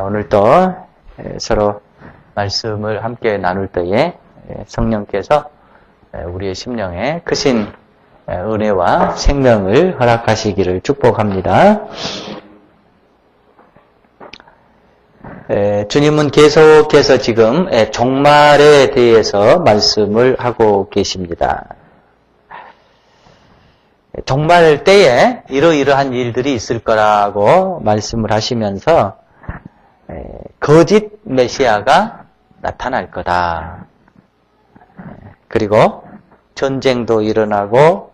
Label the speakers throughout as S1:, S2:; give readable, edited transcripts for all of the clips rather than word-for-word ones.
S1: 오늘도 서로 말씀을 함께 나눌 때에 성령께서 우리의 심령에 크신 은혜와 생명을 허락하시기를 축복합니다. 주님은 계속해서 지금 종말에 대해서 말씀을 하고 계십니다. 종말 때에 이러이러한 일들이 있을 거라고 말씀을 하시면서 거짓 메시아가 나타날 거다. 그리고 전쟁도 일어나고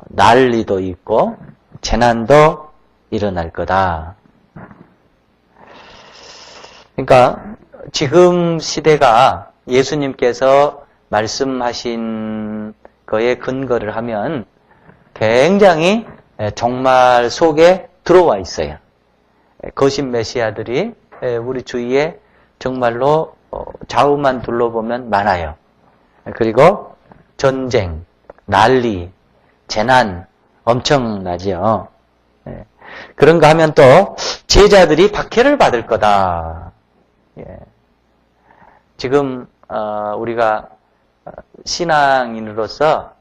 S1: 난리도 있고 재난도 일어날 거다. 그러니까 지금 시대가 예수님께서 말씀하신 거에 근거를 하면 굉장히 종말 속에 들어와 있어요. 거짓 메시아들이 우리 주위에 정말로 좌우만 둘러보면 많아요. 그리고 전쟁, 난리, 재난 엄청나죠. 그런가 하면 또 제자들이 박해를 받을 거다. 지금 우리가 신앙인으로서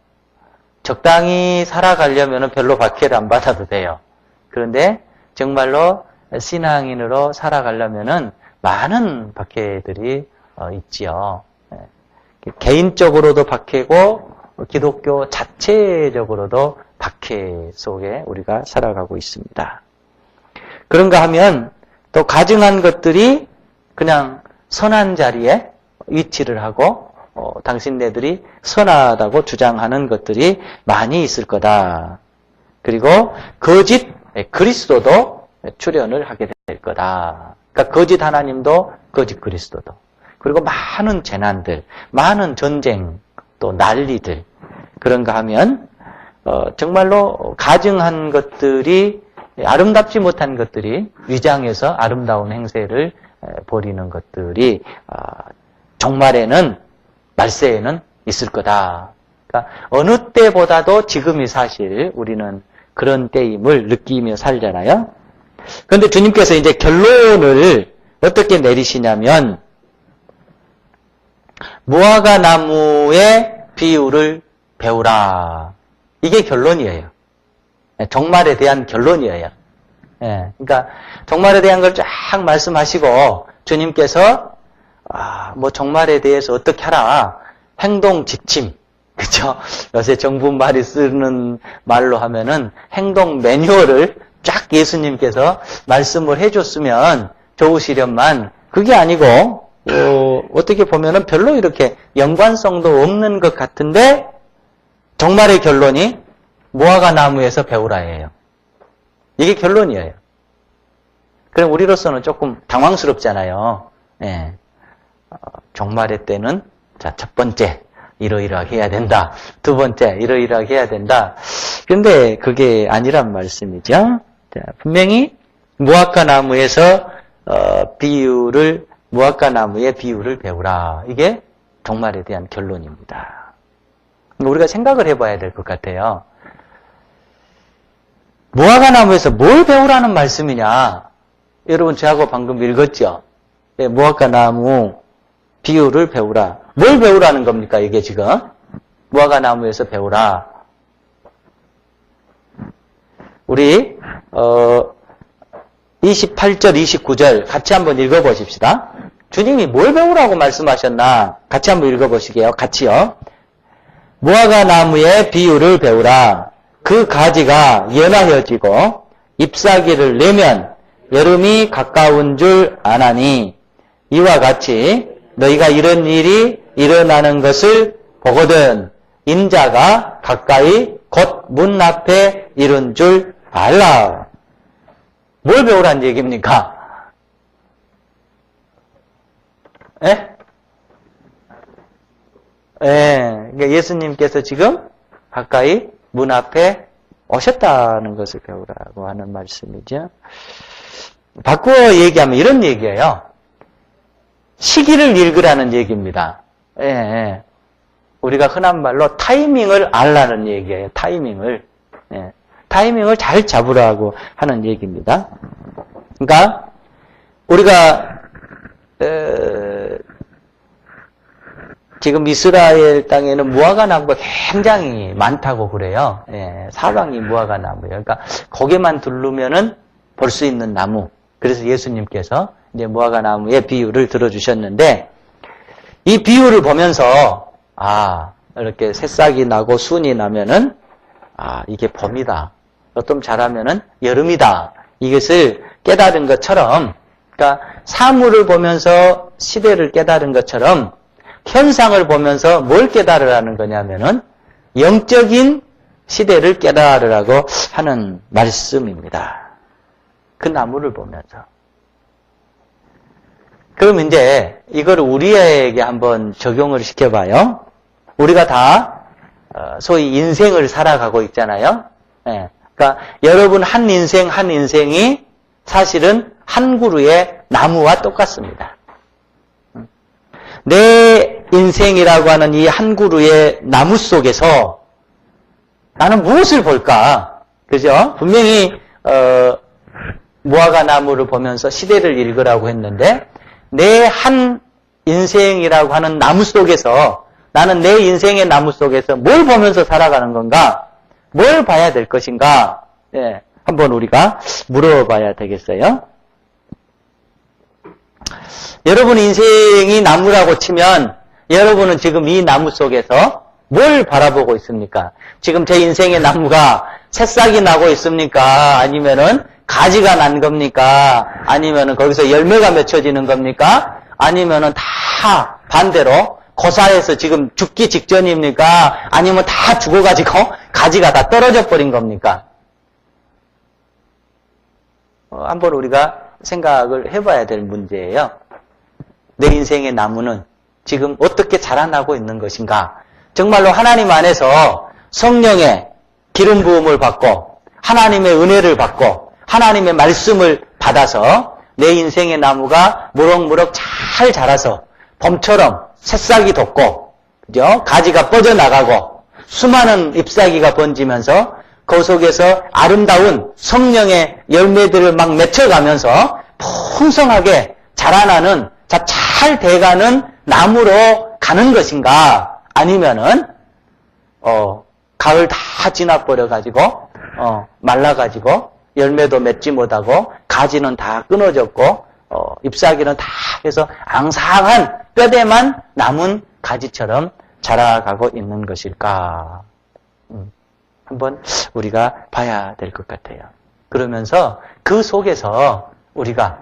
S1: 적당히 살아가려면 별로 박해를 안 받아도 돼요. 그런데 정말로 신앙인으로 살아가려면 많은 박해들이 있지요. 개인적으로도 박해고 기독교 자체적으로도 박해 속에 우리가 살아가고 있습니다. 그런가 하면 또 가증한 것들이 그냥 선한 자리에 위치를 하고 당신네들이 선하다고 주장하는 것들이 많이 있을 거다. 그리고 거짓 그리스도도 출현을 하게 될 거다. 그러니까 거짓 하나님도 거짓 그리스도도. 그리고 많은 재난들, 많은 전쟁, 또 난리들. 그런가 하면 정말로 가증한 것들이 아름답지 못한 것들이 위장해서 아름다운 행세를 벌이는 것들이 종말에는 말세에는 있을 거다. 그러니까 어느 때보다도 지금이 사실 우리는 그런 때임을 느끼며 살잖아요. 그런데 주님께서 이제 결론을 어떻게 내리시냐면 무화과 나무의 비유를 배우라. 이게 결론이에요. 종말에 대한 결론이에요. 그러니까 종말에 대한 걸 쫙 말씀하시고 주님께서 뭐 종말에 대해서 어떻게 하라. 행동 지침. 그쵸? 요새 정부 말이 쓰는 말로 하면은 행동 매뉴얼을 쫙 예수님께서 말씀을 해줬으면 좋으시련만 그게 아니고 어떻게 보면은 별로 이렇게 연관성도 없는 것 같은데 종말의 결론이 무화과 나무에서 배우라예요. 이게 결론이에요. 그럼 우리로서는 조금 당황스럽잖아요. 종말의 때는 자, 첫 번째 이러이러하게 해야 된다. 두 번째 이러이러하게 해야 된다. 근데 그게 아니란 말씀이죠. 자, 분명히 무화과 나무에서 무화과 나무의 비유를 배우라. 이게 종말에 대한 결론입니다. 우리가 생각을 해봐야 될 것 같아요. 무화과 나무에서 뭘 배우라는 말씀이냐? 여러분 저하고 방금 읽었죠? 무화과 나무 비유를 배우라. 뭘 배우라는 겁니까? 이게 지금 무화과 나무에서 배우라. 우리 28절, 29절 같이 한번 읽어보십시다. 주님이 뭘 배우라고 말씀하셨나? 같이 한번 읽어보시게요. 같이요. 무화과 나무의 비유를 배우라. 그 가지가 연하여지고 잎사귀를 내면 여름이 가까운 줄 아나니 이와 같이 너희가 이런 일이 일어나는 것을 보거든 인자가 가까이 곧 문 앞에 이른 줄 알라. 뭘 배우라는 얘기입니까? 그러니까 예수님께서 지금 가까이 문 앞에 오셨다는 것을 배우라고 하는 말씀이죠. 바꾸어 얘기하면 이런 얘기예요. 시기를 읽으라는 얘기입니다. 우리가 흔한 말로 타이밍을 알라는 얘기예요. 타이밍을. 타이밍을 잘 잡으라고 하는 얘기입니다. 그러니까 우리가 지금 이스라엘 땅에는 무화과 나무가 굉장히 많다고 그래요. 예, 사방이 무화과 나무예요. 그러니까 거기만 두르면은 볼 수 있는 나무. 그래서 예수님께서 이제 무화과 나무의 비유를 들어주셨는데, 이 비유를 보면서 이렇게 새싹이 나고 순이 나면은 이게 봄이다. 좀 잘하면은 여름이다. 이것을 깨달은 것처럼, 그러니까 사물을 보면서 시대를 깨달은 것처럼 현상을 보면서 뭘 깨달으라는 거냐면은 영적인 시대를 깨달으라고 하는 말씀입니다. 그 나무를 보면서. 그럼 이제 이걸 우리에게 한번 적용을 시켜봐요. 우리가 다 소위 인생을 살아가고 있잖아요. 네. 그러니까 여러분 한 인생이 사실은 한 그루의 나무와 똑같습니다. 내 인생이라고 하는 이 한 그루의 나무 속에서 나는 무엇을 볼까? 그죠? 분명히 무화과 나무를 보면서 시대를 읽으라고 했는데 내 한 인생이라고 하는 나무 속에서 나는 내 인생의 나무 속에서 뭘 보면서 살아가는 건가? 뭘 봐야 될 것인가? 예, 한번 우리가 물어봐야 되겠어요. 여러분 인생이 나무라고 치면 여러분은 지금 이 나무 속에서 뭘 바라보고 있습니까? 지금 제 인생의 나무가 새싹이 나고 있습니까? 아니면은 가지가 난 겁니까? 아니면은 거기서 열매가 맺혀지는 겁니까? 아니면은 다 반대로 고사해서 지금 죽기 직전입니까? 아니면 다 죽어가지고 가지가 다 떨어져 버린 겁니까? 한번 우리가 생각을 해봐야 될 문제예요. 내 인생의 나무는 지금 어떻게 자라나고 있는 것인가? 정말로 하나님 안에서 성령의 기름 부음을 받고 하나님의 은혜를 받고 하나님의 말씀을 받아서 내 인생의 나무가 무럭무럭 잘 자라서 봄처럼 새싹이 돋고, 그죠? 가지가 뻗어나가고 수많은 잎사귀가 번지면서 그 속에서 아름다운 성령의 열매들을 막 맺혀가면서 풍성하게 자라나는, 잘 돼가는 나무로 가는 것인가? 아니면은 가을 다 지나버려가지고 말라가지고 열매도 맺지 못하고 가지는 다 끊어졌고 잎사귀는 다 해서 앙상한 뼈대만 남은 가지처럼 자라가고 있는 것일까? 한번 우리가 봐야 될 것 같아요. 그러면서 그 속에서 우리가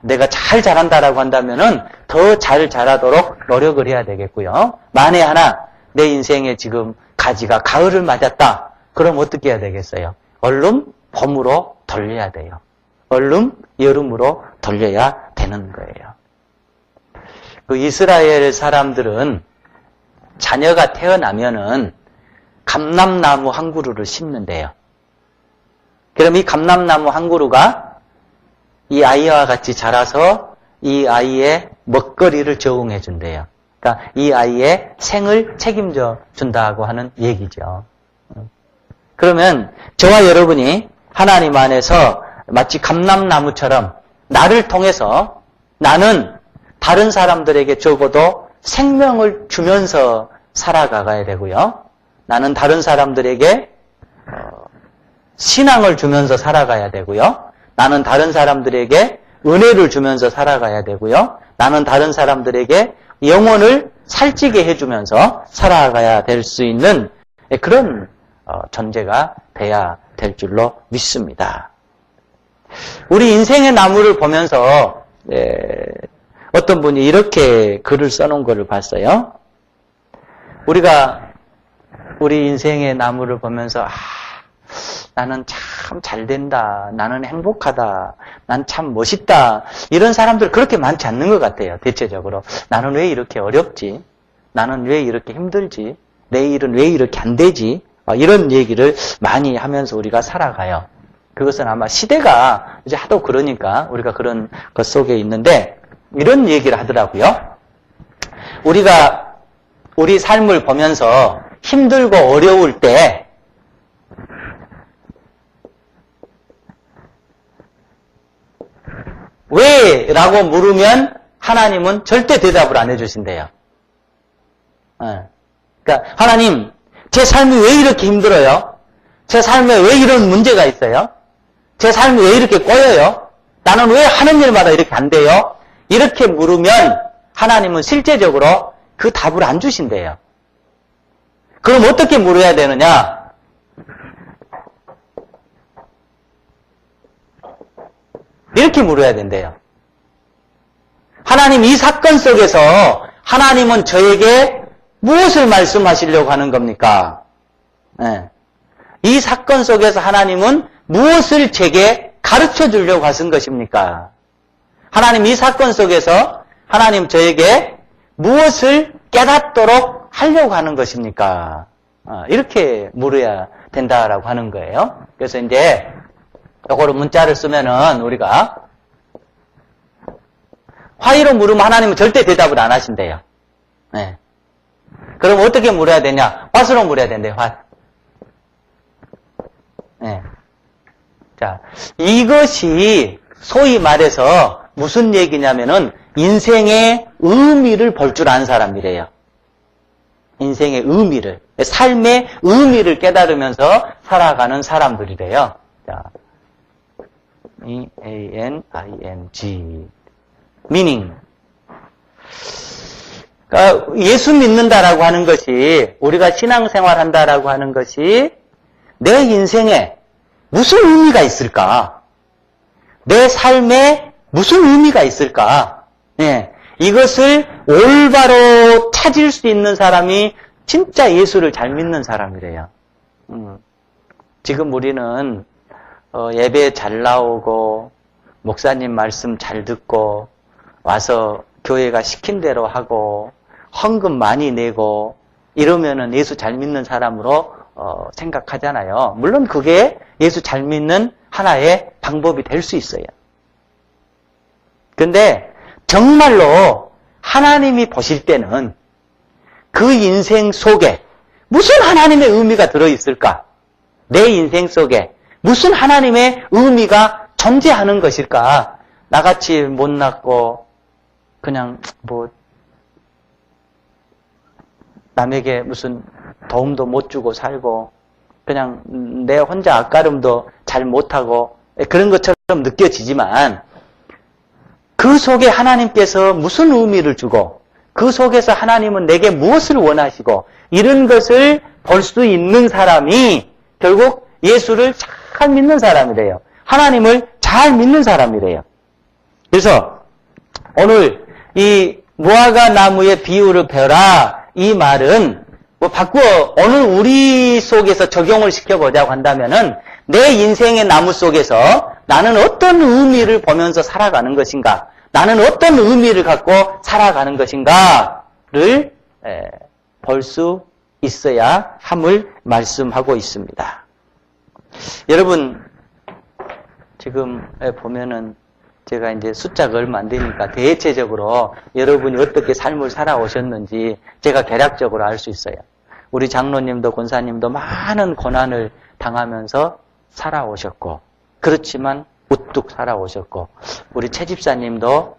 S1: 내가 잘 자란다라고 한다면은 더 잘 자라도록 노력을 해야 되겠고요. 만에 하나 내 인생에 지금 가지가 가을을 맞았다. 그럼 어떻게 해야 되겠어요? 얼른 봄으로 돌려야 돼요. 얼른 여름으로 돌려야 되는 거예요. 그 이스라엘 사람들은 자녀가 태어나면은 감람나무 한 그루를 심는데요. 그럼 이 감람나무 한 그루가 이 아이와 같이 자라서 이 아이의 먹거리를 제공해 준대요. 그러니까 이 아이의 생을 책임져 준다고 하는 얘기죠. 그러면 저와 여러분이 하나님 안에서 마치 감람나무처럼 나를 통해서 나는 다른 사람들에게 적어도 생명을 주면서 살아가야 되고요. 나는 다른 사람들에게 신앙을 주면서 살아가야 되고요. 나는 다른 사람들에게 은혜를 주면서 살아가야 되고요. 나는 다른 사람들에게 영혼을 살찌게 해주면서 살아가야 될 수 있는 그런 존재가 돼야 될 줄로 믿습니다. 우리 인생의 나무를 보면서 어떤 분이 이렇게 글을 써놓은 거를 봤어요. 우리가 우리 인생의 나무를 보면서 나는 참 잘 된다. 나는 행복하다. 난 참 멋있다. 이런 사람들 그렇게 많지 않는 것 같아요. 대체적으로. 나는 왜 이렇게 어렵지? 나는 왜 이렇게 힘들지? 내 일은 왜 이렇게 안 되지? 이런 얘기를 많이 하면서 우리가 살아가요. 그것은 아마 시대가 이제 하도 그러니까 우리가 그런 것 속에 있는데 이런 얘기를 하더라고요. 우리가 우리 삶을 보면서 힘들고 어려울 때 왜? 라고 물으면 하나님은 절대 대답을 안 해주신대요. 그러니까 하나님, 제 삶이 왜 이렇게 힘들어요? 제 삶에 왜 이런 문제가 있어요? 제 삶이 왜 이렇게 꼬여요? 나는 왜 하는 일마다 이렇게 안 돼요? 이렇게 물으면 하나님은 실제적으로 그 답을 안 주신대요. 그럼 어떻게 물어야 되느냐? 이렇게 물어야 된대요. 하나님, 이 사건 속에서 하나님은 저에게 무엇을 말씀하시려고 하는 겁니까? 네. 이 사건 속에서 하나님은 무엇을 제게 가르쳐 주려고 하신 것입니까? 하나님, 이 사건 속에서 하나님 저에게 무엇을 깨닫도록 하려고 하는 것입니까? 이렇게 물어야 된다라고 하는 거예요. 그래서 이제 이거로 문자를 쓰면은 우리가 화의로 물으면 하나님은 절대 대답을 안 하신대요. 네. 그럼 어떻게 물어야 되냐? 왓으로 물어야 된대요. 왓. 네. 자, 이것이 소위 말해서 무슨 얘기냐면은 인생의 의미를 볼 줄 아는 사람이래요. 인생의 의미를, 삶의 의미를 깨달으면서 살아가는 사람들이래요. 자, meaning, meaning. 그러니까 예수 믿는다라고 하는 것이, 우리가 신앙생활 한다라고 하는 것이 내 인생에 무슨 의미가 있을까? 내 삶에 무슨 의미가 있을까? 예, 이것을 올바로 찾을 수 있는 사람이 진짜 예수를 잘 믿는 사람이래요. 지금 우리는 예배 잘 나오고 목사님 말씀 잘 듣고 와서 교회가 시킨 대로 하고 헌금 많이 내고 이러면은 예수 잘 믿는 사람으로 생각하잖아요. 물론 그게 예수 잘 믿는 하나의 방법이 될 수 있어요. 근데 정말로 하나님이 보실 때는 그 인생 속에 무슨 하나님의 의미가 들어있을까? 내 인생 속에 무슨 하나님의 의미가 존재하는 것일까? 나같이 못났고 그냥 뭐 남에게 무슨 도움도 못 주고 살고 그냥 내 혼자 앞가름도 잘 못하고 그런 것처럼 느껴지지만 그 속에 하나님께서 무슨 의미를 주고 그 속에서 하나님은 내게 무엇을 원하시고 이런 것을 볼 수 있는 사람이 결국 예수를 잘 믿는 사람이래요. 하나님을 잘 믿는 사람이래요. 그래서 오늘 이 무화과 나무의 비유를 배워라 이 말은 뭐 바꾸어 오늘 우리 속에서 적용을 시켜보자고 한다면은 내 인생의 나무 속에서 나는 어떤 의미를 보면서 살아가는 것인가? 나는 어떤 의미를 갖고 살아가는 것인가를 볼 수 있어야 함을 말씀하고 있습니다. 여러분, 지금 보면은 제가 이제 숫자가 얼마 안 되니까 대체적으로 여러분이 어떻게 삶을 살아오셨는지 제가 대략적으로 알 수 있어요. 우리 장로님도 권사님도 많은 고난을 당하면서 살아오셨고, 그렇지만 우뚝 살아오셨고, 우리 최 집사님도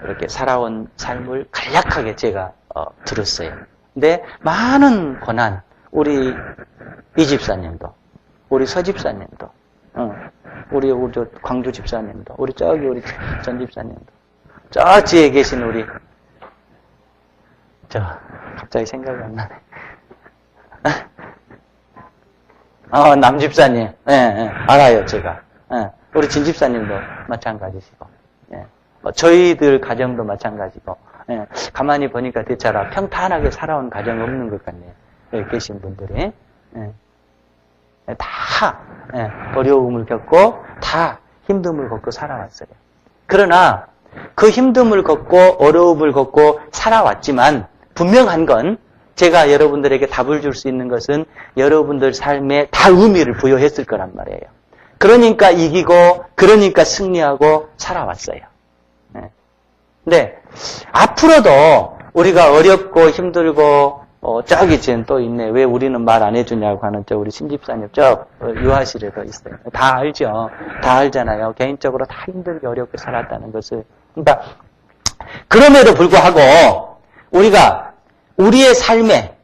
S1: 이렇게 살아온 삶을 간략하게 제가 들었어요. 근데 많은 고난, 우리 이 집사님도, 우리 서 집사님도, 우리 광주 집사님도, 우리 전 집사님도, 저 뒤에 계신 우리 갑자기 생각이 안 나네. 남 집사님, 알아요, 제가. 우리 진 집사님도 마찬가지시고, 저희들 가정도 마찬가지고, 가만히 보니까 대체로 평탄하게 살아온 가정 없는 것 같네요. 여기 계신 분들이. 다, 어려움을 겪고, 다 힘듦을 겪고 살아왔어요. 그러나, 그 힘듦을 겪고, 어려움을 겪고 살아왔지만, 분명한 건, 제가 여러분들에게 답을 줄 수 있는 것은 여러분들 삶에 다 의미를 부여했을 거란 말이에요. 그러니까 이기고, 그러니까 승리하고 살아왔어요. 근데 앞으로도 우리가 어렵고 힘들고 저기 지금 또 있네. 왜 우리는 말 안 해주냐고 하는 우리 신집사님 유아실에도 있어요. 다 알죠. 다 알잖아요. 개인적으로 다 힘들게 어렵게 살았다는 것을. 그러니까 그럼에도 불구하고 우리가 우리의 삶에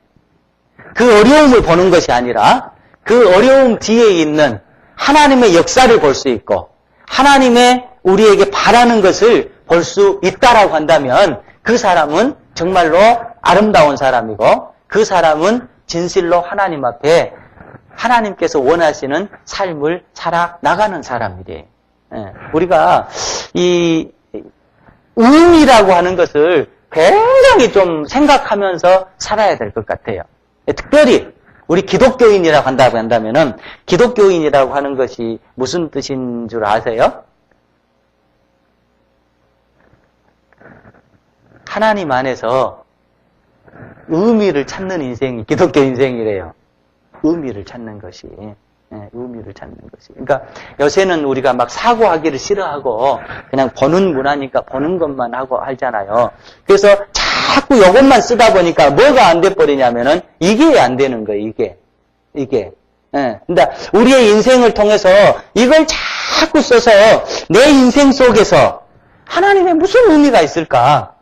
S1: 그 어려움을 보는 것이 아니라 그 어려움 뒤에 있는 하나님의 역사를 볼 수 있고 하나님의 우리에게 바라는 것을 볼 수 있다라고 한다면 그 사람은 정말로 아름다운 사람이고 그 사람은 진실로 하나님 앞에 하나님께서 원하시는 삶을 살아나가는 사람이래. 우리가 이 의미라고 하는 것을 굉장히 좀 생각하면서 살아야 될 것 같아요. 특별히 우리 기독교인이라고 한다고 한다면은 기독교인이라고 하는 것이 무슨 뜻인 줄 아세요? 하나님 안에서 의미를 찾는 인생이 기독교 인생이래요. 의미를 찾는 것이. 의미를 찾는 것이. 그러니까 요새는 우리가 막 사고하기를 싫어하고 그냥 보는 문화니까 보는 것만 하고 하잖아요. 그래서 자꾸 이것만 쓰다 보니까 뭐가 안 돼 버리냐면은 이게 안 되는 거예요. 이게. 그러니까 우리의 인생을 통해서 이걸 자꾸 써서 내 인생 속에서 하나님의 무슨 의미가 있을까?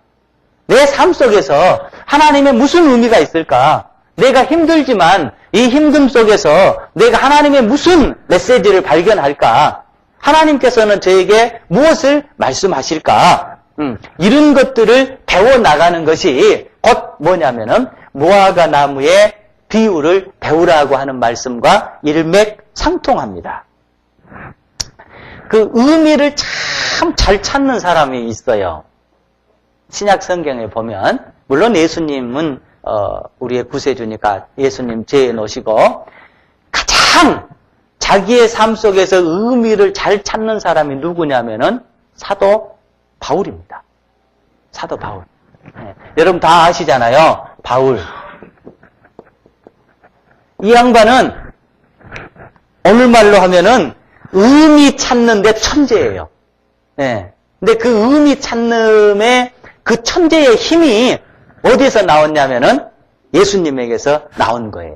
S1: 내 삶 속에서 하나님의 무슨 의미가 있을까? 내가 힘들지만 이 힘듦 속에서 내가 하나님의 무슨 메시지를 발견할까? 하나님께서는 저에게 무엇을 말씀하실까? 이런 것들을 배워나가는 것이 곧 뭐냐면은 무화과 나무의 비유를 배우라고 하는 말씀과 일맥상통합니다. 그 의미를 참 잘 찾는 사람이 있어요. 신약 성경에 보면 물론 예수님은 우리의 구세주니까 예수님 제에 놓으시고 가장 자기의 삶 속에서 의미를 잘 찾는 사람이 누구냐면은 사도 바울입니다. 사도 바울. 여러분 다 아시잖아요. 바울. 이 양반은 오늘말로 하면은 의미 찾는데 천재예요. 근데 그 의미 찾는의 그 천재의 힘이 어디서 나왔냐면은 예수님에게서 나온 거예요.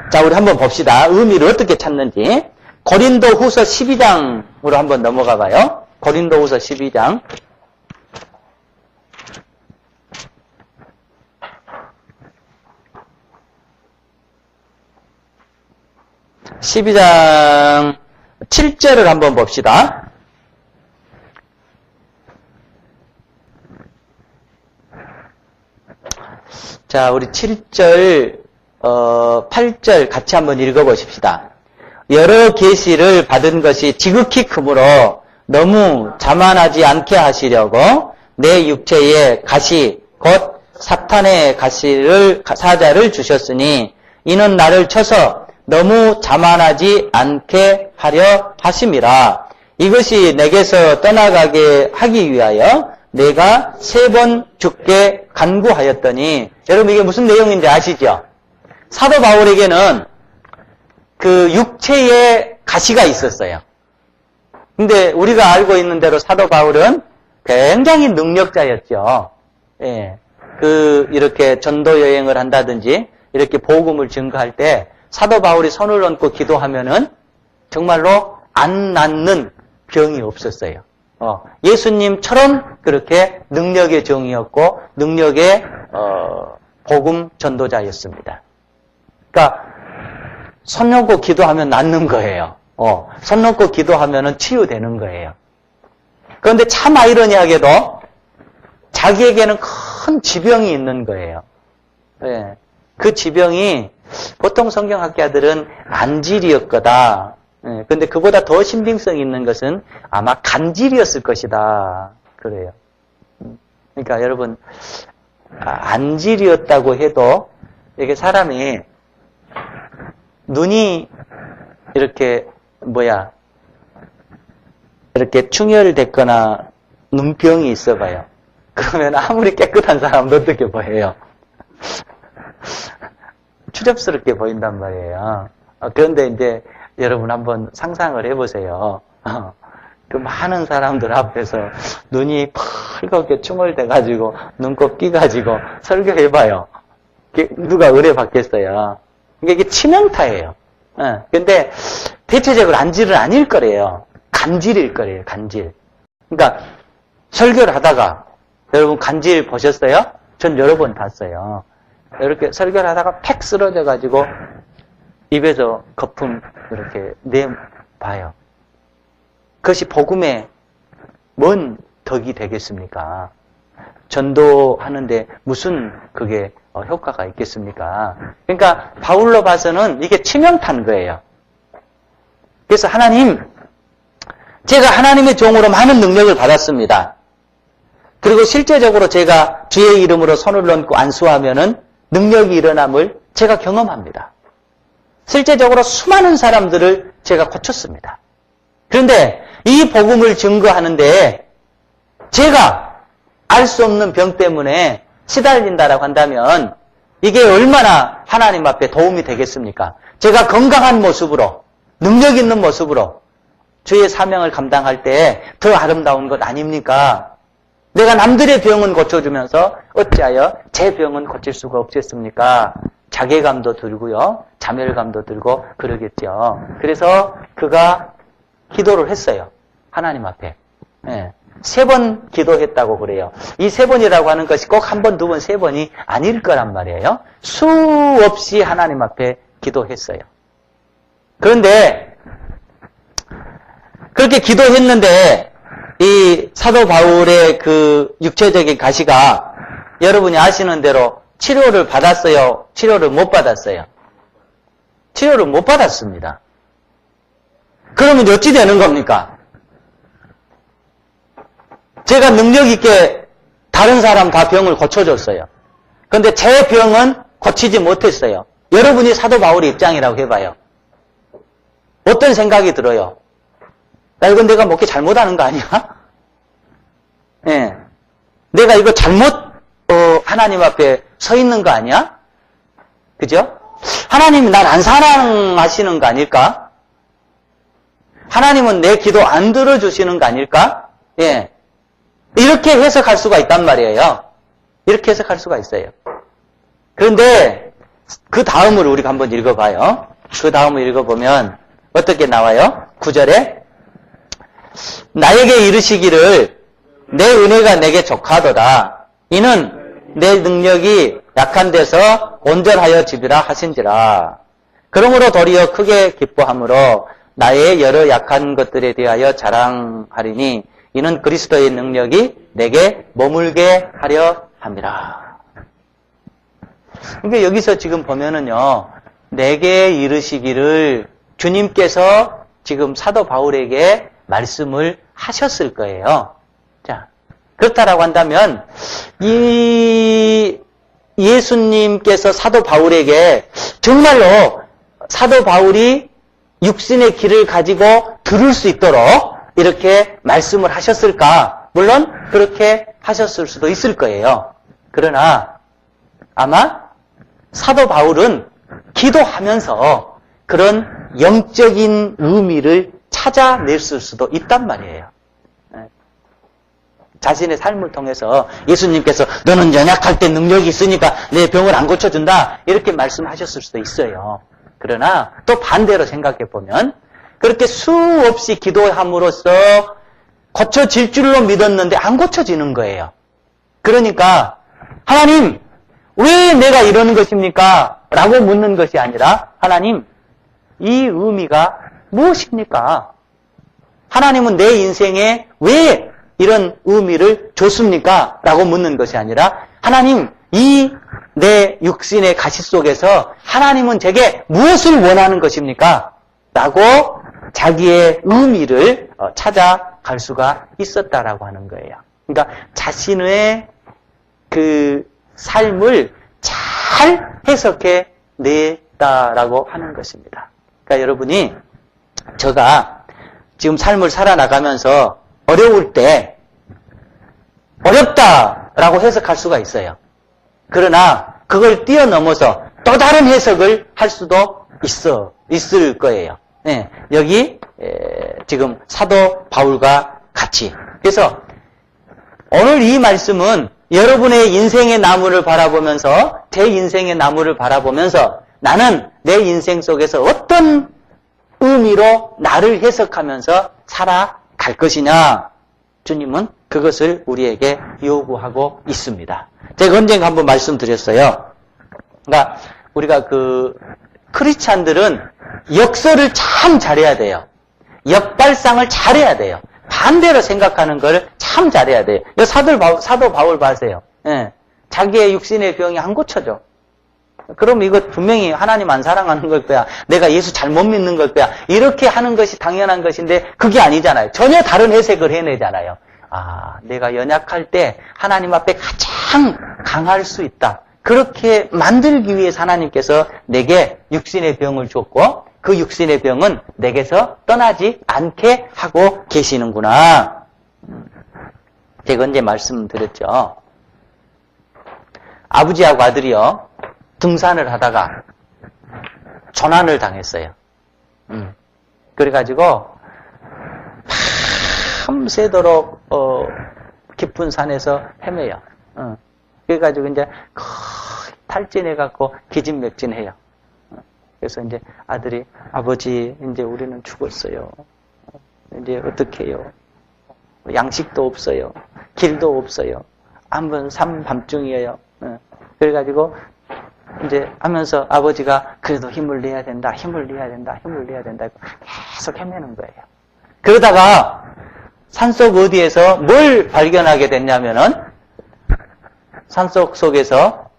S1: 자, 우리 한번 봅시다. 의미를 어떻게 찾는지. 고린도후서 12장으로 한번 넘어가 봐요. 고린도후서 12장. (12장) 7절을 한번 봅시다. 자, 우리 7절, 8절 같이 한번 읽어보십시다. 여러 계시를 받은 것이 지극히 크므로 너무 자만하지 않게 하시려고 내 육체에 가시, 곧 사탄의 사자를 주셨으니 이는 나를 쳐서 너무 자만하지 않게 하려 하심이라. 이것이 내게서 떠나가게 하기 위하여 내가 3번 죽게 간구하였더니, 여러분 이게 무슨 내용인지 아시죠? 사도 바울에게는 그 육체에 가시가 있었어요. 근데 우리가 알고 있는 대로 사도 바울은 굉장히 능력자였죠. 이렇게 전도 여행을 한다든지 이렇게 복음을 증거할 때 사도 바울이 손을 얹고 기도하면은 정말로 안 낫는 병이 없었어요. 예수님처럼 그렇게 능력의 종이었고 능력의 복음 전도자였습니다. 그러니까 손 놓고 기도하면 낫는 거예요. 손 놓고 기도하면은 치유되는 거예요. 그런데 참 아이러니하게도 자기에게는 큰 지병이 있는 거예요. 그 지병이 보통 성경학자들은 안질이었 거다. 근데 그보다 더 신빙성 있는 것은 아마 간질이었을 것이다. 그래요. 그러니까 여러분, 안질이었다고 해도 이게 사람이 눈이 이렇게 이렇게 충혈됐거나 눈병이 있어봐요. 그러면 아무리 깨끗한 사람도 어떻게 보여요? 추접스럽게 보인단 말이에요. 그런데 이제 여러분 한번 상상을 해보세요. 그 많은 사람들 앞에서 눈이 펄겋게 충혈돼가지고 눈곱 끼가지고 설교해봐요. 누가 의뢰 받겠어요. 그러니까 이게 치명타예요. 근데 대체적으로 안질은 아닐 거래요. 간질일 거래요, 간질. 그러니까 설교를 하다가 여러분 간질 보셨어요? 전 여러 번 봤어요. 이렇게 설교를 하다가 팩 쓰러져가지고 입에서 거품 이렇게 내봐요. 그것이 복음의 뭔 덕이 되겠습니까? 전도하는데 무슨 그게 효과가 있겠습니까? 그러니까 바울로 봐서는 이게 치명타인 거예요. 그래서 하나님, 제가 하나님의 종으로 많은 능력을 받았습니다. 그리고 실제적으로 제가 주의 이름으로 손을 얹고 안수하면은 능력이 일어남을 제가 경험합니다. 실제적으로 수많은 사람들을 제가 고쳤습니다. 그런데 이 복음을 증거하는데 제가 알 수 없는 병 때문에 시달린다라고 한다면 이게 얼마나 하나님 앞에 도움이 되겠습니까? 제가 건강한 모습으로, 능력 있는 모습으로 주의 사명을 감당할 때 더 아름다운 것 아닙니까? 내가 남들의 병은 고쳐주면서 어찌하여 제 병은 고칠 수가 없겠습니까? 자괴감도 들고요. 자멸감도 들고 그러겠죠. 그래서 그가 기도를 했어요. 하나님 앞에. 3번 기도했다고 그래요. 이 3번이라고 하는 것이 꼭 1번, 2번, 3번이 아닐 거란 말이에요. 수없이 하나님 앞에 기도했어요. 그런데 그렇게 기도했는데 이 사도 바울의 그 육체적인 가시가 여러분이 아시는 대로 치료를 받았어요? 치료를 못 받았어요? 치료를 못 받았습니다. 그러면 어찌 되는 겁니까? 제가 능력 있게 다른 사람 다 병을 고쳐줬어요. 그런데 제 병은 고치지 못했어요. 여러분이 사도 바울의 입장이라고 해봐요. 어떤 생각이 들어요? 야, 이건 내가 뭐 이렇게 잘못하는 거 아니야? 예. 내가 이거 잘못, 하나님 앞에 서 있는 거 아니야? 그죠? 하나님이 날 안 사랑하시는 거 아닐까? 하나님은 내 기도 안 들어주시는 거 아닐까? 예. 이렇게 해석할 수가 있단 말이에요. 이렇게 해석할 수가 있어요. 그런데 그 다음을 우리가 한번 읽어봐요. 그 다음을 읽어보면 어떻게 나와요? 9절에 나에게 이르시기를 내 은혜가 내게 족하도다. 이는 내 능력이 약한 데서 온전하여 집이라 하신지라. 그러므로 도리어 크게 기뻐함으로 나의 여러 약한 것들에 대하여 자랑하리니 이는 그리스도의 능력이 내게 머물게 하려 함이라. 그러니까 여기서 지금 보면은요, 내게 이르시기를 주님께서 지금 사도 바울에게 말씀을 하셨을 거예요. 자, 그렇다라고 한다면 이 예수님께서 사도 바울에게 정말로 사도 바울이 육신의 길을 가지고 들을 수 있도록 이렇게 말씀을 하셨을까? 물론 그렇게 하셨을 수도 있을 거예요. 그러나 아마 사도 바울은 기도하면서 그런 영적인 의미를 찾아냈을 수도 있단 말이에요. 자신의 삶을 통해서 예수님께서 너는 연약할 때 능력이 있으니까 내 병을 안 고쳐준다 이렇게 말씀하셨을 수도 있어요. 그러나 또 반대로 생각해보면 그렇게 수없이 기도함으로써 고쳐질 줄로 믿었는데 안 고쳐지는 거예요. 그러니까 하나님 왜 내가 이러는 것입니까? 라고 묻는 것이 아니라 하나님 이 의미가 무엇입니까? 하나님은 내 인생에 왜 이런 의미를 줬습니까? 라고 묻는 것이 아니라 하나님 이 내 육신의 가시 속에서 하나님은 제게 무엇을 원하는 것입니까? 라고 자기의 의미를 찾아갈 수가 있었다라고 하는 거예요. 그러니까 자신의 그 삶을 잘 해석해 냈다라고 하는 것입니다. 그러니까 여러분이 제가 지금 삶을 살아나가면서 어려울 때 어렵다라고 해석할 수가 있어요. 그러나 그걸 뛰어넘어서 또 다른 해석을 할 수도 있을 거예요. 네, 여기 지금 사도 바울과 같이. 그래서 오늘 이 말씀은 여러분의 인생의 나무를 바라보면서, 제 인생의 나무를 바라보면서 나는 내 인생 속에서 어떤 의미로 나를 해석하면서 살아갈 것이냐. 주님은 그것을 우리에게 요구하고 있습니다. 제가 언젠가 한번 말씀드렸어요. 그러니까 우리가 크리스찬들은 역설을 참 잘해야 돼요. 역발상을 잘해야 돼요. 반대로 생각하는 걸 참 잘해야 돼요. 사도 바울 봐세요. 예. 자기의 육신의 병이 안 고쳐져. 그럼 이거 분명히 하나님 안 사랑하는 걸 거야. 내가 예수 잘못 믿는 걸 거야. 이렇게 하는 것이 당연한 것인데 그게 아니잖아요. 전혀 다른 해석을 해내잖아요. 내가 연약할 때 하나님 앞에 가장 강할 수 있다. 그렇게 만들기 위해서 하나님께서 내게 육신의 병을 줬고 그 육신의 병은 내게서 떠나지 않게 하고 계시는구나. 제가 언제 말씀드렸죠. 아버지하고 아들이요. 등산을 하다가 조난을 당했어요. 그래가지고 밤새도록 깊은 산에서 헤매요. 그래가지고 이제 거의 탈진해갖고 기진맥진해요. 그래서 이제 아들이 아버지 이제 우리는 죽었어요. 이제 어떻게 해요? 양식도 없어요. 길도 없어요. 한번 밤중이에요. 그래가지고 이제 하면서 아버지가 그래도 힘을 내야 된다. 힘을 내야 된다. 계속 헤매는 거예요. 그러다가 산속 어디에서 뭘 발견하게 됐냐면은 산속 속에서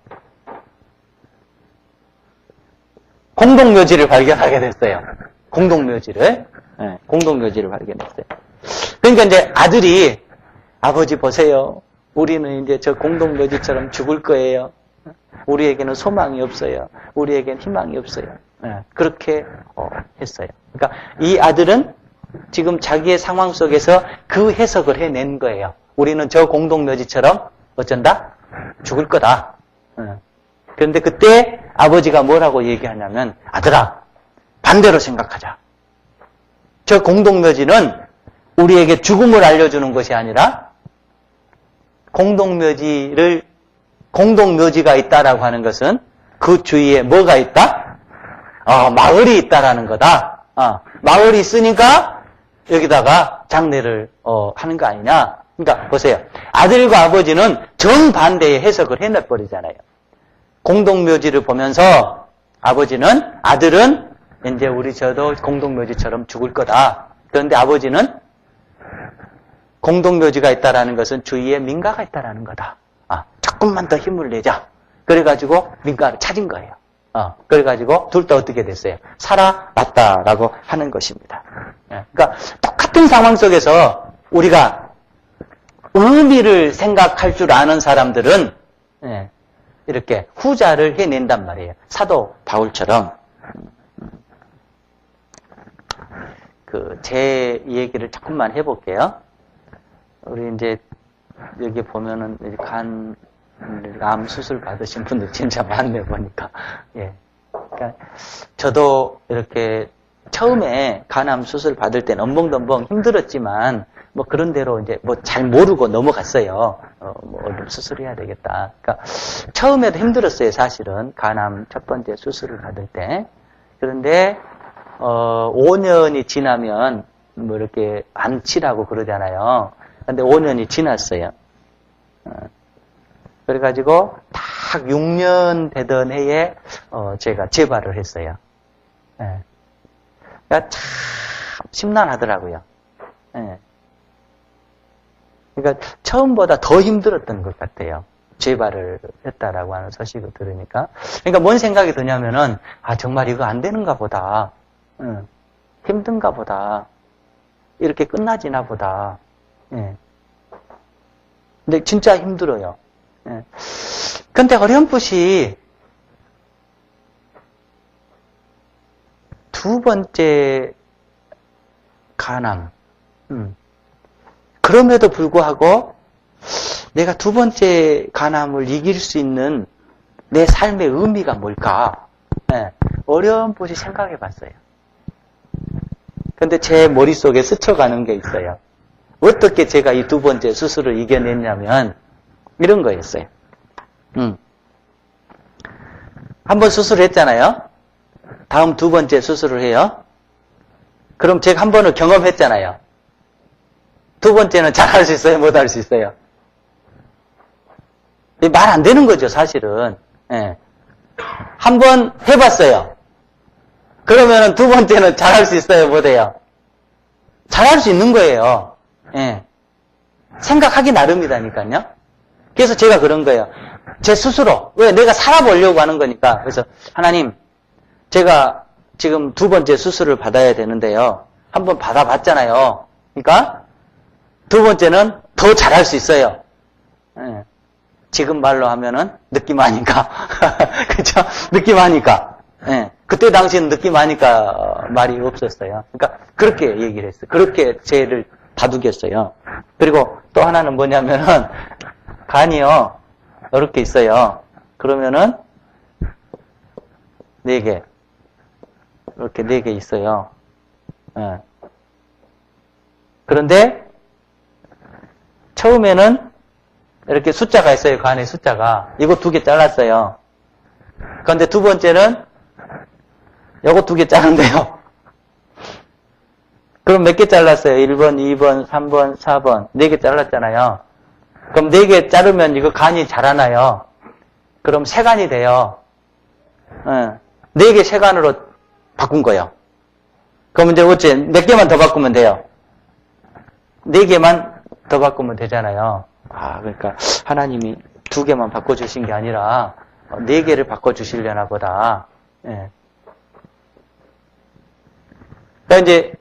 S1: 공동묘지를 발견하게 됐어요. 공동묘지를 발견했어요. 그러니까 이제 아들이 아버지 보세요. 우리는 이제 저 공동묘지처럼 죽을 거예요. 우리에게는 소망이 없어요. 우리에게는 희망이 없어요. 그렇게 했어요. 그러니까 이 아들은 지금 자기의 상황 속에서 그 해석을 해낸 거예요. 우리는 저 공동묘지처럼 어쩐다? 죽을 거다. 그런데 그때 아버지가 뭐라고 얘기하냐면 아들아, 반대로 생각하자. 저 공동묘지는 우리에게 죽음을 알려주는 것이 아니라 공동묘지가 있다라고 하는 것은 그 주위에 뭐가 있다? 마을이 있다라는 거다. 마을이 있으니까 여기다가 장례를 하는 거 아니냐. 그러니까 보세요. 아들과 아버지는 정반대의 해석을 해내버리잖아요. 공동묘지를 보면서 아들은 이제 저도 공동묘지처럼 죽을 거다. 그런데 아버지는 공동묘지가 있다라는 것은 주위에 민가가 있다라는 거다. 조금만 더 힘을 내자. 그래가지고 민가를 찾은 거예요. 그래가지고 둘 다 어떻게 됐어요? 살아났다라고 하는 것입니다. 그러니까 똑같은 상황 속에서 우리가 의미를 생각할 줄 아는 사람들은 이렇게 후자를 해낸단 말이에요. 사도 바울처럼. 제 얘기를 조금만 해볼게요. 우리 이제 여기 보면은 암 수술 받으신 분들 진짜 많네 보니까. 그러니까 저도 이렇게 처음에 간암 수술 받을 때는 엄벙덤벙 힘들었지만 뭐 그런 대로 이제 뭐 잘 모르고 넘어갔어요. 얼른 수술해야 되겠다. 그러니까 처음에도 힘들었어요, 사실은. 간암 첫 번째 수술을 받을 때. 그런데 5년이 지나면 뭐 이렇게 암치라고 그러잖아요. 근데 5년이 지났어요. 그래가지고 딱 6년 되던 해에 제가 재발을 했어요. 그러니까 참 심란하더라고요. 그러니까 처음보다 더 힘들었던 것 같아요. 재발을 했다라고 하는 소식을 들으니까. 그러니까 뭔 생각이 드냐면은 정말 이거 안 되는가 보다. 힘든가 보다. 이렇게 끝나지나 보다. 근데 진짜 힘들어요. 근데 어렴풋이 두 번째 간암. 그럼에도 불구하고 내가 두 번째 간암을 이길 수 있는 내 삶의 의미가 뭘까? 어렴풋이 생각해 봤어요. 근데 제 머릿속에 스쳐가는 게 있어요. 어떻게 제가 이 두 번째 수술을 이겨냈냐면, 이런 거였어요. 한번 수술했잖아요. 다음 두 번째 수술을 해요. 그럼 제가 한 번을 경험했잖아요. 두 번째는 잘할 수 있어요? 못 할 수 있어요? 말 안 되는 거죠, 사실은. 예. 한 번 해봤어요. 그러면은 두 번째는 잘할 수 있어요? 못 해요? 잘할 수 있는 거예요. 예. 생각하기 나름이다니까요. 그래서 제가 그런 거예요. 제 스스로. 왜? 내가 살아보려고 하는 거니까. 그래서 하나님, 제가 지금 두 번째 수술을 받아야 되는데요. 한 번 받아봤잖아요. 그러니까 두 번째는 더 잘할 수 있어요. 예. 지금 말로 하면은 느낌 아니까. 그렇죠? 느낌 아니까. 예. 그때 당시는 느낌 아니까 말이 없었어요. 그러니까 그렇게 얘기를 했어요. 그렇게 죄를 다독였어요. 그리고 또 하나는 뭐냐면은 간이요. 이렇게 있어요. 그러면은 4개. 이렇게 4개 있어요. 예. 그런데 처음에는 이렇게 숫자가 있어요. 간에 숫자가. 이거 2개 잘랐어요. 그런데 두 번째는 이거 2개 자른대요. 그럼 몇 개 잘랐어요? 1번, 2번, 3번, 4번. 4개 잘랐잖아요. 그럼 4개 자르면 이거 간이 자라나요? 그럼 세간이 돼요. 4개 세간으로 바꾼 거예요. 그럼 이제 어째 몇 개만 더 바꾸면 돼요? 4개만 더 바꾸면 되잖아요. 그러니까 하나님이 2개만 바꿔주신 게 아니라 4개를 바꿔주시려나 보다. 예. 그러니까 이제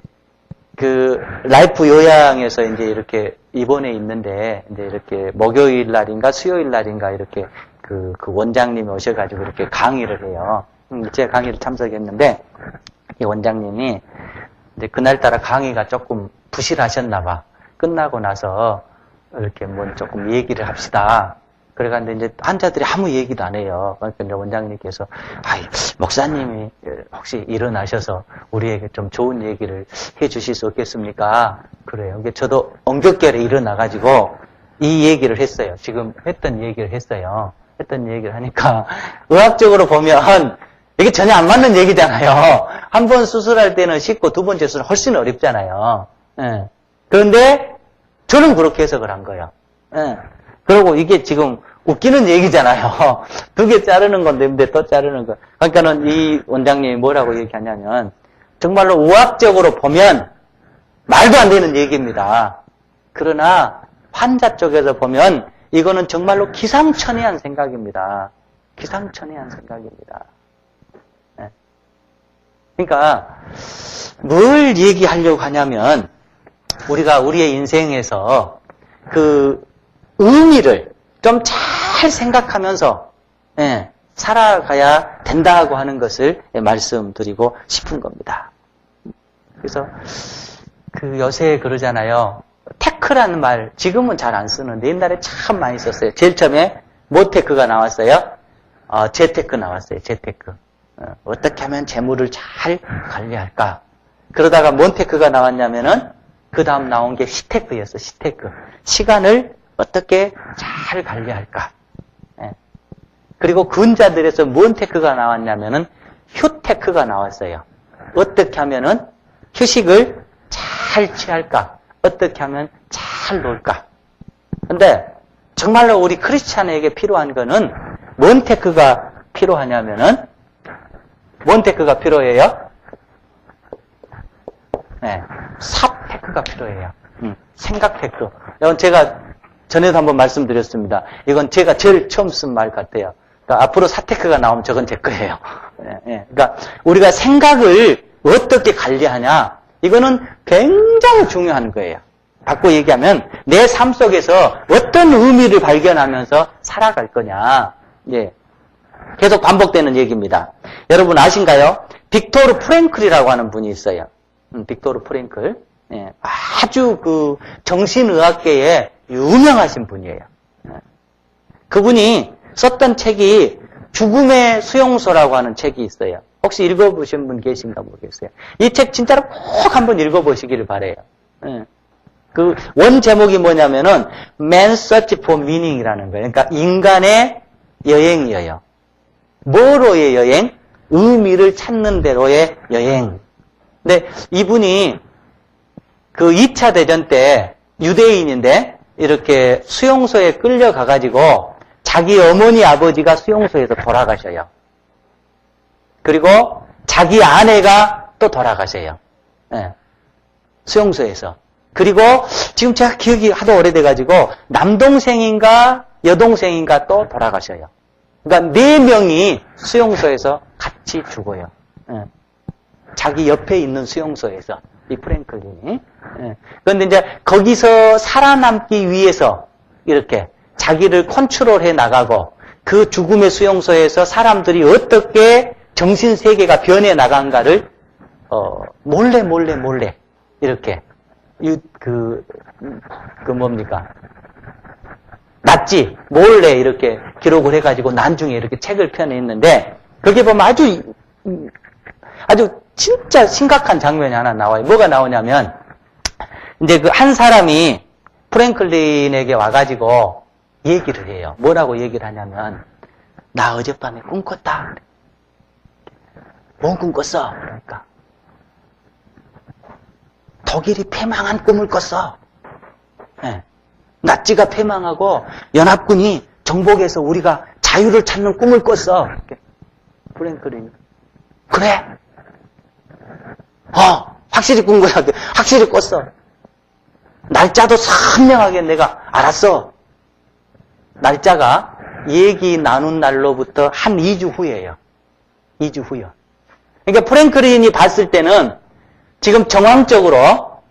S1: 그 라이프 요양에서 이제 이렇게 입원해 있는데 이제 이렇게 목요일 날인가 수요일 날인가 이렇게 그 원장님이 오셔가지고 이렇게 강의를 해요. 제가 강의를 참석했는데 이 원장님이 이제 그날따라 강의가 조금 부실하셨나 봐. 끝나고 나서 이렇게 뭐 조금 얘기를 합시다. 그래가지고 이제 환자들이 아무 얘기도 안 해요. 그러니까 이제 원장님께서 목사님이 혹시 일어나셔서 우리에게 좀 좋은 얘기를 해주실 수 없겠습니까? 그래요. 저도 엉겹결에 일어나가지고 이 얘기를 했어요. 지금 했던 얘기를 했어요. 했던 얘기를 하니까 의학적으로 보면 이게 전혀 안 맞는 얘기잖아요. 한 번 수술할 때는 쉽고 두 번째 수술은 훨씬 어렵잖아요. 예. 그런데 저는 그렇게 해석을 한 거예요. 예. 그리고 이게 지금 웃기는 얘기잖아요. 2개 자르는 건데 또 자르는 거. 그러니까는 이 원장님이 뭐라고 얘기하냐면 정말로 의학적으로 보면 말도 안 되는 얘기입니다. 그러나 환자 쪽에서 보면 이거는 정말로 기상천외한 생각입니다. 기상천외한 생각입니다. 네. 그러니까 뭘 얘기하려고 하냐면 우리가 우리의 인생에서 그 의미를 좀 잘 생각하면서 살아가야 된다고 하는 것을 말씀드리고 싶은 겁니다. 그래서 그 요새 그러잖아요. 테크라는 말 지금은 잘 안 쓰는데 옛날에 참 많이 썼어요. 제일 처음에 뭐 테크가 나왔어요? 재테크 나왔어요. 재테크. 어떻게 하면 재물을 잘 관리할까? 그러다가 뭔 테크가 나왔냐면은 그 다음 나온 게 시테크였어. 시테크. 시간을 어떻게 잘 관리할까? 그리고 근자들에서 뭔 테크가 나왔냐면은 휴테크가 나왔어요. 어떻게 하면은 휴식을 잘 취할까? 어떻게 하면 잘 놀까? 근데 정말로 우리 크리스찬에게 필요한 거는 뭔 테크가 필요하냐면은 뭔 테크가 필요해요? 사테크가 필요해요. 생각 테크. 이건 제가 전에도 한번 말씀드렸습니다. 이건 제가 제일 처음 쓴 말 같아요. 그러니까 앞으로 사테크가 나오면 저건 제 거예요. 그러니까 우리가 생각을 어떻게 관리하냐, 이거는 굉장히 중요한 거예요. 바꿔 얘기하면 내 삶 속에서 어떤 의미를 발견하면서 살아갈 거냐. 계속 반복되는 얘기입니다. 여러분 아신가요? 빅토르 프랭클이라고 하는 분이 있어요. 빅토르 프랭클. 아주 그 정신의학계에 유명하신 분이에요. 그분이 썼던 책이 죽음의 수용소라고 하는 책이 있어요. 혹시 읽어보신 분 계신가 모르겠어요. 이 책 진짜로 꼭 한번 읽어보시기를 바라요. 그 원 제목이 뭐냐면은 Man's Search for Meaning이라는 거예요. 그러니까 인간의 여행이에요. 뭐로의 여행? 의미를 찾는 대로의 여행. 근데 이분이 그 2차 대전 때 유대인인데 이렇게 수용소에 끌려가가지고 자기 어머니 아버지가 수용소에서 돌아가셔요. 그리고 자기 아내가 또 돌아가셔요. 네. 수용소에서. 그리고 지금 제가 기억이 하도 오래돼가지고 남동생인가 여동생인가 또 돌아가셔요. 그러니까 4명이 수용소에서 같이 죽어요. 네. 자기 옆에 있는 수용소에서 이 프랭클린이. 네. 그런데 이제 거기서 살아남기 위해서 이렇게 자기를 컨트롤해 나가고 그 죽음의 수용소에서 사람들이 어떻게 정신세계가 변해 나간가를 몰래 이렇게 뭡니까? 낫지 몰래 이렇게 기록을 해가지고 나중에 이렇게 책을 펴냈는데 거기에 보면 아주 진짜 심각한 장면이 하나 나와요. 뭐가 나오냐면 이제 그 한 사람이 프랭클린에게 와가지고 얘기를 해요. 뭐라고 얘기를 하냐면 나 어젯밤에 꿈 꿨다. 뭔 꿈 꿨어? 그러니까 독일이 패망한 꿈을 꿨어. 네. 나치가 패망하고 연합군이 정복해서 우리가 자유를 찾는 꿈을 꿨어. 프랭클린 그래? 확실히 꾼 거야. 확실히 꿨어. 날짜도 선명하게 내가 알았어. 날짜가 얘기 나눈 날로부터 한 2주 후예요. 2주 후요. 그러니까 프랭클린이 봤을 때는 지금 정황적으로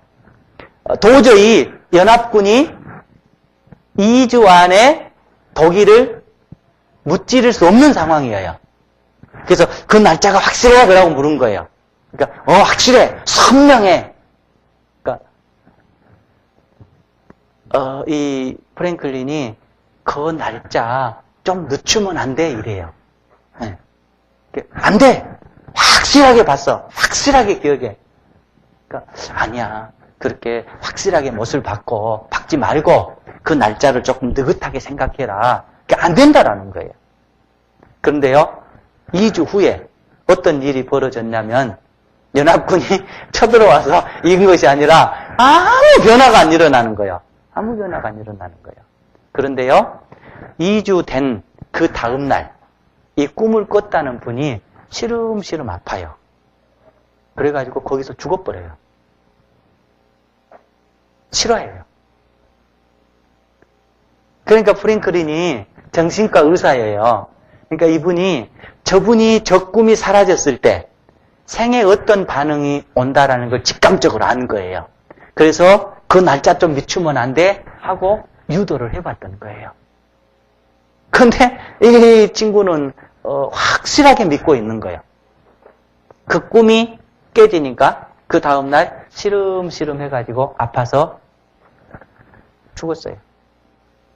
S1: 도저히 연합군이 2주 안에 독일을 무찌를 수 없는 상황이에요. 그래서 그 날짜가 확실해? 그러고 물은 거예요. 그러니까 확실해. 선명해. 그러니까 이 프랭클린이 그 날짜 좀 늦추면 안 돼 이래요. 네. 안 돼. 확실하게 봤어. 확실하게 기억해. 그러니까 아니야. 그렇게 확실하게 못을 박지 말고 그 날짜를 조금 느긋하게 생각해라. 그게 안 된다라는 거예요. 그런데요. 2주 후에 어떤 일이 벌어졌냐면 연합군이 쳐들어와서 이긴 것이 아니라 아무 변화가 안 일어나는 거예요. 아무 변화가 안 일어나는 거예요. 그런데요. 2주 된 그 다음 날 이 꿈을 꿨다는 분이 시름시름 아파요. 그래가지고 거기서 죽어버려요. 싫어해요. 그러니까 프랭클린이 정신과 의사예요. 그러니까 저분이 저 꿈이 사라졌을 때 생에 어떤 반응이 온다라는 걸 직감적으로 아는 거예요. 그래서 그 날짜 좀 늦추면 안 돼 하고 유도를 해봤던 거예요. 그런데 이 친구는 확실하게 믿고 있는 거예요. 그 꿈이 깨지니까 그 다음날 시름시름 해가지고 아파서 죽었어요.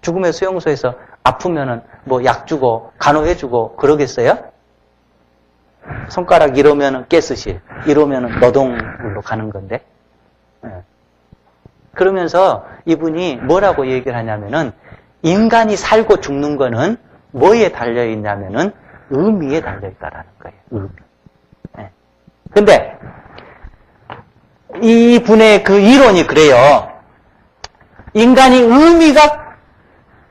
S1: 죽음의 수용소에서 아프면은 뭐 약 주고 간호해주고 그러겠어요? 손가락 이러면은 가스실, 이러면은 노동으로 가는 건데. 네. 그러면서 이분이 뭐라고 얘기를 하냐면은 인간이 살고 죽는 거는 뭐에 달려있냐면은 의미에 달려있다라는 거예요. 의미. 네. 근데 이분의 그 이론이 그래요. 인간이 의미가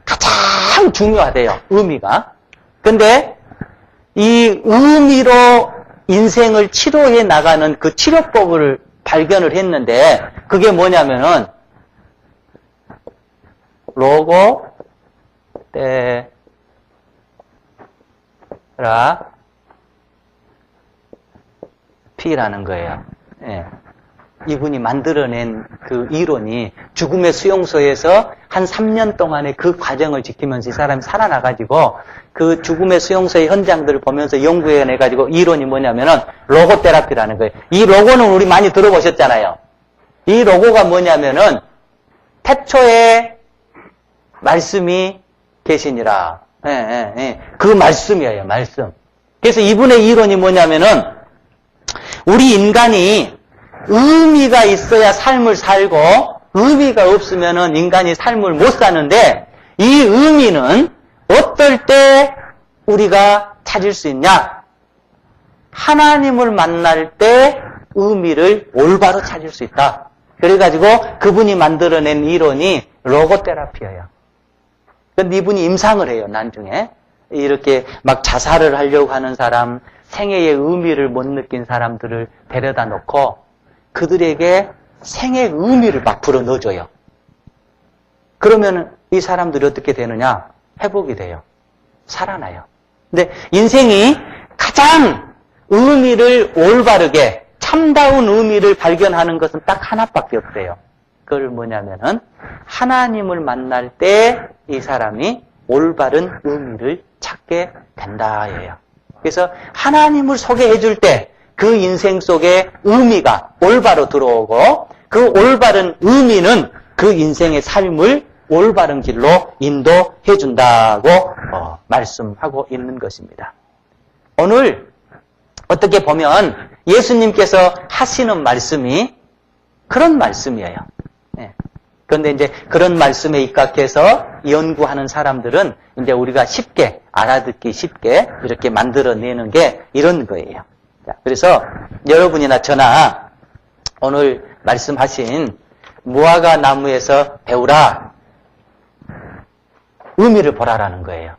S1: 가장 중요하대요. 의미가. 근데 이 의미로 인생을 치료해 나가는 그 치료법을 발견을 했는데 그게 뭐냐면은 로고 테라피라는 거예요. 예. 이분이 만들어낸 그 이론이 죽음의 수용소에서 한 3년 동안의 그 과정을 지키면서 이 사람이 살아나가지고 그 죽음의 수용소의 현장들을 보면서 연구해내가지고 이론이 뭐냐면은 로고 테라피라는 거예요. 이 로고는 우리 많이 들어보셨잖아요. 이 로고가 뭐냐면은 태초에 말씀이 계시니라. 그 말씀이에요, 말씀. 그래서 이분의 이론이 뭐냐면은 우리 인간이 의미가 있어야 삶을 살고 의미가 없으면은 인간이 삶을 못 사는데 이 의미는 어떨 때 우리가 찾을 수 있냐? 하나님을 만날 때 의미를 올바로 찾을 수 있다. 그래가지고 그분이 만들어낸 이론이 로고테라피예요. 근데 이분이 임상을 해요, 나중에. 이렇게 막 자살을 하려고 하는 사람, 생애의 의미를 못 느낀 사람들을 데려다 놓고 그들에게 생애의 의미를 막 불어 넣어줘요. 그러면 이 사람들이 어떻게 되느냐? 회복이 돼요. 살아나요. 근데 인생이 가장 의미를 올바르게 참다운 의미를 발견하는 것은 딱 하나밖에 없대요. 그걸 뭐냐면은 하나님을 만날 때 이 사람이 올바른 의미를 찾게 된다예요. 그래서 하나님을 소개해 줄 때 그 인생 속에 의미가 올바로 들어오고 그 올바른 의미는 그 인생의 삶을 올바른 길로 인도해 준다고 말씀하고 있는 것입니다. 오늘 어떻게 보면 예수님께서 하시는 말씀이 그런 말씀이에요. 그런데 이제 그런 말씀에 입각해서 연구하는 사람들은 이제 우리가 쉽게 알아듣기 쉽게 이렇게 만들어내는 게 이런 거예요. 그래서 여러분이나 저나 오늘 말씀하신 무화과 나무에서 배우라 의미를 보라라는 거예요.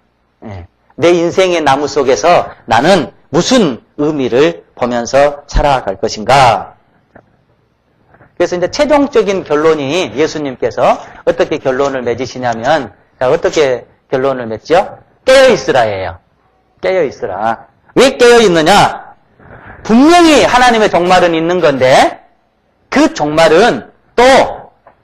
S1: 내 인생의 나무 속에서 나는 무슨 의미를 보면서 살아갈 것인가? 그래서 이제 최종적인 결론이 예수님께서 어떻게 결론을 맺으시냐면, 어떻게 결론을 맺죠? 깨어있으라예요. 깨어있으라. 왜 깨어있느냐? 분명히 하나님의 종말은 있는 건데, 그 종말은 또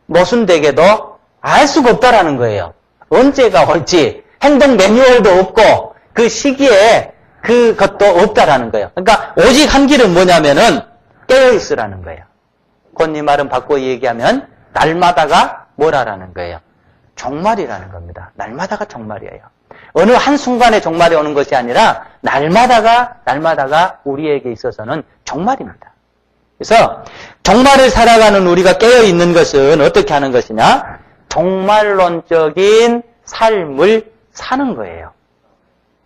S1: 모순되게도 알 수가 없다라는 거예요. 언제가 올지 행동 매뉴얼도 없고 그 시기에 그것도 없다라는 거예요. 그러니까 오직 한 길은 뭐냐면은 깨어있으라는 거예요. 곧 이 말은 바꿔 얘기하면 날마다가 뭐라라는 거예요. 종말이라는 겁니다. 날마다가 종말이에요. 어느 한순간에 종말이 오는 것이 아니라 날마다가 우리에게 있어서는 종말입니다. 그래서 종말을 살아가는 우리가 깨어있는 것은 어떻게 하는 것이냐? 종말론적인 삶을 사는 거예요.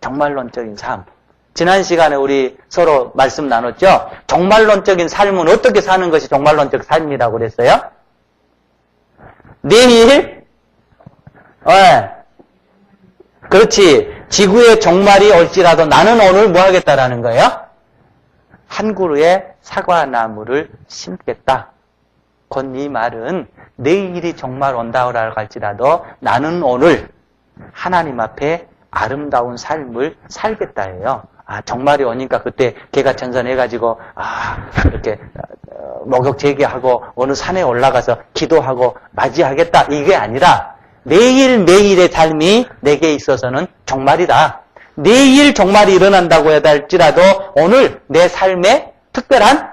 S1: 종말론적인 삶. 지난 시간에 우리 서로 말씀 나눴죠? 종말론적인 삶은 어떻게 사는 것이 종말론적 삶이라고 그랬어요? 내일? 그렇지. 지구의 종말이 올지라도 나는 오늘 뭐 하겠다라는 거예요? 한 그루의 사과나무를 심겠다. 곧 이 말은 내일이 정말 온다고 할지라도 나는 오늘 하나님 앞에 아름다운 삶을 살겠다예요. 정말이 오니까 그때 개가 전선해가지고 이렇게 목욕 제기하고 어느 산에 올라가서 기도하고 맞이하겠다 이게 아니라 매일매일의 삶이 내게 있어서는 종말이다. 내일 종말이 일어난다고 할지라도 오늘 내 삶에 특별한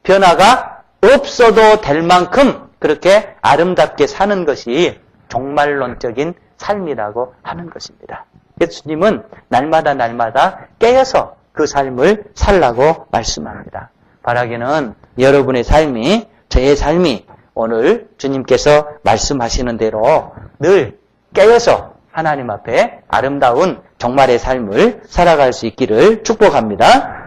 S1: 변화가 없어도 될 만큼 그렇게 아름답게 사는 것이 종말론적인 삶이라고 하는 것입니다. 예수님은 날마다 깨어서 그 삶을 살라고 말씀합니다. 바라기는 여러분의 삶이, 저의 삶이 오늘 주님께서 말씀하시는 대로 늘 깨어서 하나님 앞에 아름다운 종말의 삶을 살아갈 수 있기를 축복합니다.